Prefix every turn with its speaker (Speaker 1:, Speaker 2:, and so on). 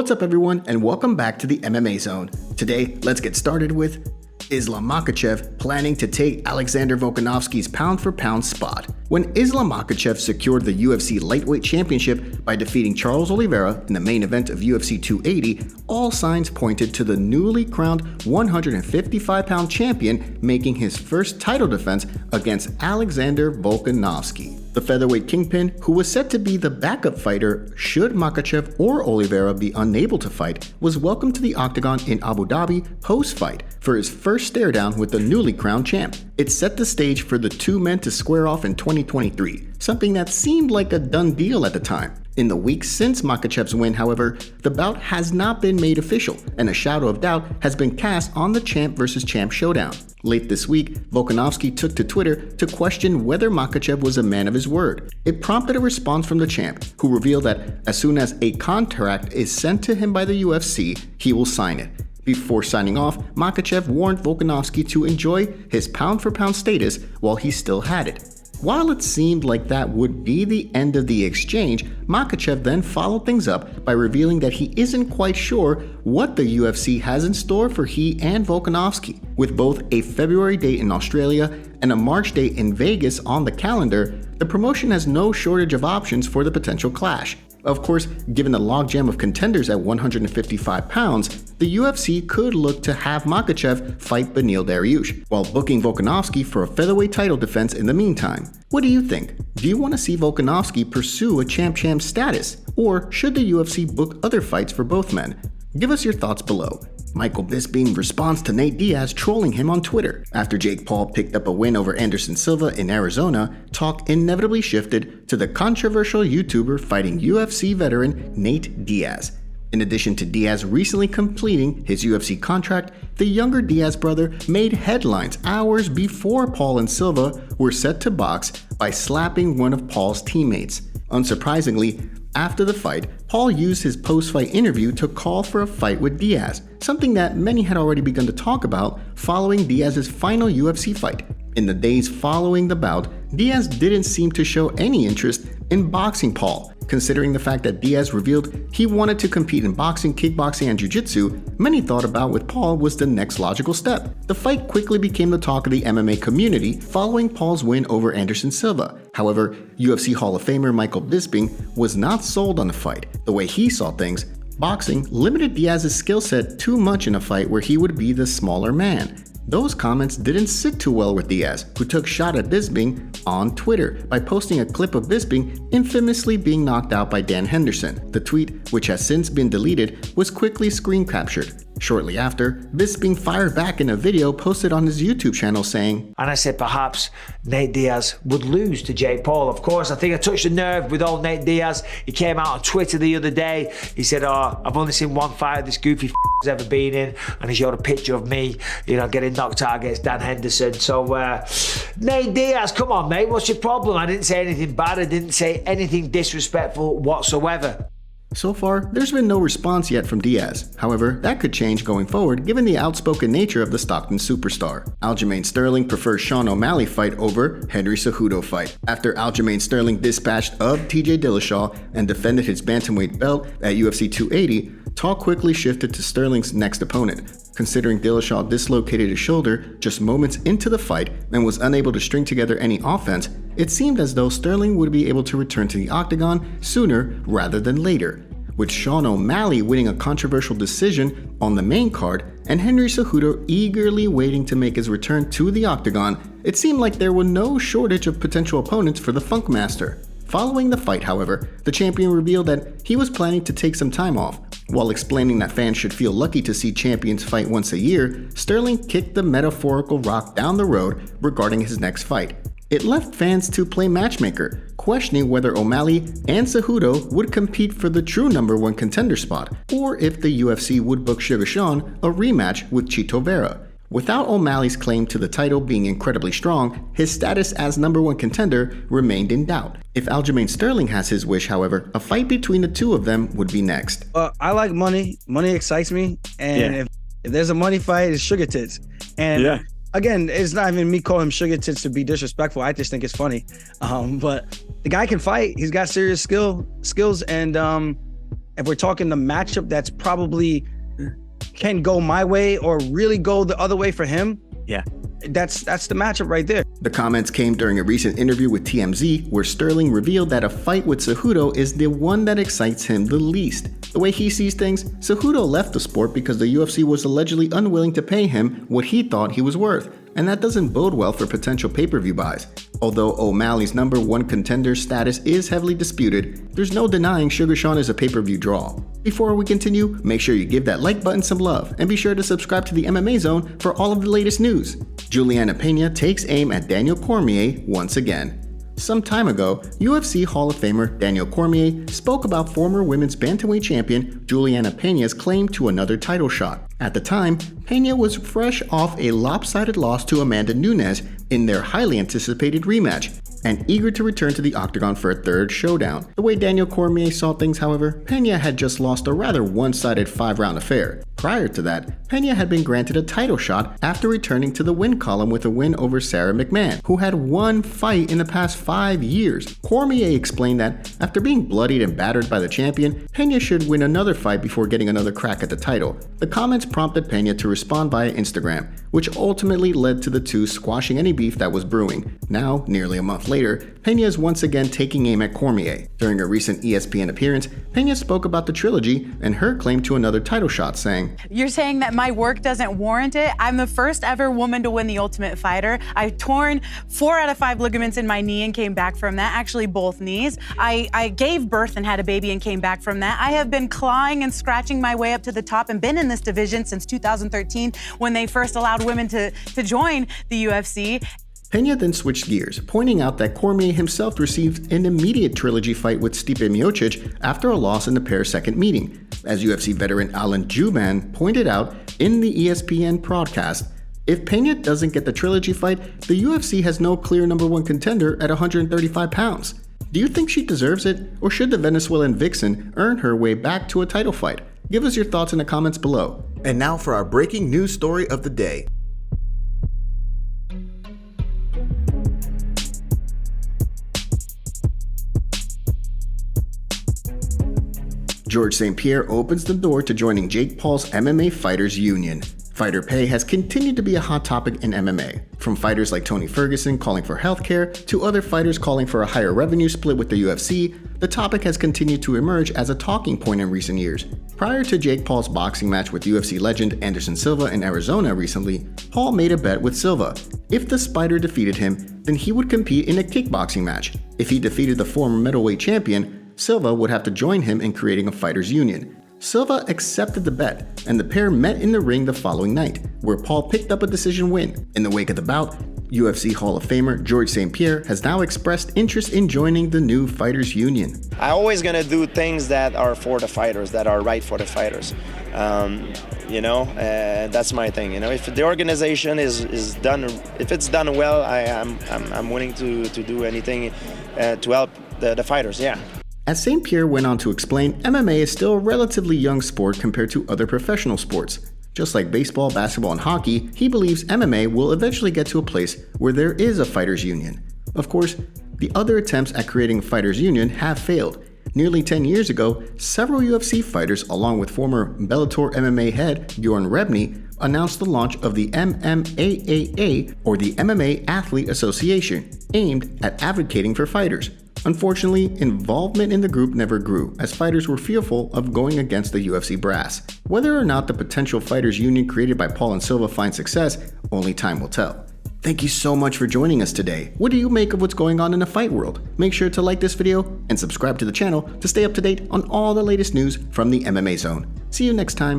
Speaker 1: What's up everyone, and welcome back to the MMA Zone. Today, let's get started with Islam Makhachev planning to take Alexander Volkanovski's pound-for-pound spot. When Islam Makhachev secured the UFC lightweight championship by defeating Charles Oliveira in the main event of UFC 280, all signs pointed to the newly crowned 155-pound champion making his first title defense against Alexander Volkanovski. The featherweight kingpin, who was set to be the backup fighter should Makhachev or Oliveira be unable to fight, was welcomed to the octagon in Abu Dhabi post-fight for his first stare-down with the newly crowned champ. It set the stage for the two men to square off in 2023, something that seemed like a done deal at the time. In the weeks since Makhachev's win, however, the bout has not been made official, and a shadow of doubt has been cast on the champ versus champ showdown. Late this week, Volkanovski took to Twitter to question whether Makhachev was a man of his word. It prompted a response from the champ, who revealed that as soon as a contract is sent to him by the UFC, he will sign it. Before signing off, Makhachev warned Volkanovski to enjoy his pound-for-pound status while he still had it. While it seemed like that would be the end of the exchange, Makhachev then followed things up by revealing that he isn't quite sure what the UFC has in store for he and Volkanovski. With both a February date in Australia and a March date in Vegas on the calendar, the promotion has no shortage of options for the potential clash. Of course, given the logjam of contenders at 155 pounds, the UFC could look to have Makhachev fight Beneil Dariush, while booking Volkanovski for a featherweight title defense in the meantime. What do you think? Do you want to see Volkanovski pursue a champ-champ status? Or should the UFC book other fights for both men? Give us your thoughts below. Michael Bisping responds to Nate Diaz trolling him on Twitter. After Jake Paul picked up a win over Anderson Silva in Arizona, talk inevitably shifted to the controversial YouTuber fighting UFC veteran Nate Diaz. In addition to Diaz recently completing his UFC contract, the younger Diaz brother made headlines hours before Paul and Silva were set to box by slapping one of Paul's teammates. Unsurprisingly, after the fight, Paul used his post-fight interview to call for a fight with Diaz, something that many had already begun to talk about following Diaz's final UFC fight. In the days following the bout, Diaz didn't seem to show any interest in boxing Paul. Considering the fact that Diaz revealed he wanted to compete in boxing, kickboxing, and jiu-jitsu, many thought about with Paul was the next logical step. The fight quickly became the talk of the MMA community following Paul's win over Anderson Silva. However, UFC Hall of Famer Michael Bisping was not sold on the fight. The way he saw things, boxing limited Diaz's skill set too much in a fight where he would be the smaller man. Those comments didn't sit too well with Diaz, who took shot at Bisping on Twitter by posting a clip of Bisping infamously being knocked out by Dan Henderson. The tweet, which has since been deleted, was quickly screen captured. Shortly after, Bisping fired back in a video posted on his YouTube channel saying,
Speaker 2: "And I said perhaps Nate Diaz would lose to Jake Paul. Of course, I think I touched a nerve with old Nate Diaz. He came out on Twitter the other day. He said, I've only seen one fight this goofy has ever been in. And he showed a picture of me, getting knocked out against Dan Henderson. So, Nate Diaz, come on, mate. What's your problem? I didn't say anything bad. I didn't say anything disrespectful whatsoever."
Speaker 1: So far, there's been no response yet from Diaz. However, that could change going forward given the outspoken nature of the Stockton superstar. Aljamain Sterling prefers Sean O'Malley fight over Henry Cejudo fight. After Aljamain Sterling dispatched of TJ Dillashaw and defended his bantamweight belt at UFC 280, talk quickly shifted to Sterling's next opponent. Considering Dillashaw dislocated his shoulder just moments into the fight and was unable to string together any offense, it seemed as though Sterling would be able to return to the octagon sooner rather than later. With Sean O'Malley winning a controversial decision on the main card and Henry Cejudo eagerly waiting to make his return to the octagon, it seemed like there were no shortage of potential opponents for the Funkmaster. Following the fight, however, the champion revealed that he was planning to take some time off. While explaining that fans should feel lucky to see champions fight once a year, Sterling kicked the metaphorical rock down the road regarding his next fight. It left fans to play matchmaker, questioning whether O'Malley and Cejudo would compete for the true #1 contender spot, or if the UFC would book Sugar Sean a rematch with Chito Vera. Without O'Malley's claim to the title being incredibly strong, his status as #1 contender remained in doubt. If Aljamain Sterling has his wish, however, a fight between the two of them would be next.
Speaker 3: I like money. Money excites me. And if there's a money fight, it's sugar tits. And again, it's not even me calling him sugar tits to be disrespectful. I just think it's funny. But the guy can fight. He's got serious skills. And if we're talking the matchup that's probably can go my way or really go the other way for him,
Speaker 4: yeah,
Speaker 3: that's the matchup right there.
Speaker 1: The comments came during a recent interview with TMZ where Sterling revealed that a fight with Cejudo is the one that excites him the least. The way he sees things, Cejudo left the sport because the UFC was allegedly unwilling to pay him what he thought he was worth, and that doesn't bode well for potential pay-per-view buys. Although O'Malley's #1 contender status is heavily disputed, there's no denying Sugar Sean is a pay-per-view draw. Before we continue, make sure you give that like button some love, and be sure to subscribe to the MMA Zone for all of the latest news. Juliana Pena takes aim at Daniel Cormier once again. Some time ago, UFC Hall of Famer Daniel Cormier spoke about former women's bantamweight champion Juliana Pena's claim to another title shot. At the time, Pena was fresh off a lopsided loss to Amanda Nunes in their highly anticipated rematch, and eager to return to the octagon for a third showdown. The way Daniel Cormier saw things, however, Pena had just lost a rather one-sided 5-round affair. Prior to that, Pena had been granted a title shot after returning to the win column with a win over Sarah McMahon, who had one fight in the past 5 years. Cormier explained that after being bloodied and battered by the champion, Pena should win another fight before getting another crack at the title. The comments prompted Pena to respond via Instagram, which ultimately led to the two squashing any beef that was brewing. Now, nearly a month later, Pena is once again taking aim at Cormier. During a recent ESPN appearance, Pena spoke about the trilogy and her claim to another title shot, saying,
Speaker 5: "You're saying that my work doesn't warrant it? I'm the first ever woman to win the Ultimate Fighter. I've torn 4 out of 5 ligaments in my knee and came back from that, actually both knees. I gave birth and had a baby and came back from that. I have been clawing and scratching my way up to the top and been in this division since 2013 when they first allowed women to join the UFC.
Speaker 1: Pena then switched gears, pointing out that Cormier himself received an immediate trilogy fight with Stipe Miocic after a loss in the pair's second meeting. As UFC veteran Aljamain pointed out in the ESPN broadcast, if Pena doesn't get the trilogy fight, the UFC has no clear #1 contender at 135 pounds. Do you think she deserves it, or should the Venezuelan vixen earn her way back to a title fight? Give us your thoughts in the comments below. And now for our breaking news story of the day. George St-Pierre opens the door to joining Jake Paul's MMA Fighters Union. Fighter pay has continued to be a hot topic in MMA, from fighters like Tony Ferguson calling for healthcare to other fighters calling for a higher revenue split with the UFC. The topic has continued to emerge as a talking point in recent years. Prior to Jake Paul's boxing match with UFC legend Anderson Silva in Arizona recently, Paul made a bet with Silva. If the Spider defeated him, then he would compete in a kickboxing match. If he defeated the former middleweight champion, Silva would have to join him in creating a fighters union. Silva accepted the bet, and the pair met in the ring the following night, where Paul picked up a decision win. In the wake of the bout, UFC Hall of Famer George St-Pierre has now expressed interest in joining the new fighters union.
Speaker 6: I'm always gonna do things that are for the fighters, that are right for the fighters. That's my thing. If the organization is done, if it's done well, I'm willing to do anything to help the fighters. Yeah.
Speaker 1: As St-Pierre went on to explain, MMA is still a relatively young sport compared to other professional sports. Just like baseball, basketball, and hockey, he believes MMA will eventually get to a place where there is a fighters union. Of course, the other attempts at creating a fighters union have failed. Nearly 10 years ago, several UFC fighters, along with former Bellator MMA head Bjorn Rebney, announced the launch of the MMAAA, or the MMA Athlete Association, aimed at advocating for fighters. Unfortunately, involvement in the group never grew, as fighters were fearful of going against the UFC brass. Whether or not the potential fighters union created by Paul and Silva finds success, only time will tell. Thank you so much for joining us today. What do you make of what's going on in the fight world? Make sure to like this video and subscribe to the channel to stay up to date on all the latest news from the MMA Zone. See you next time.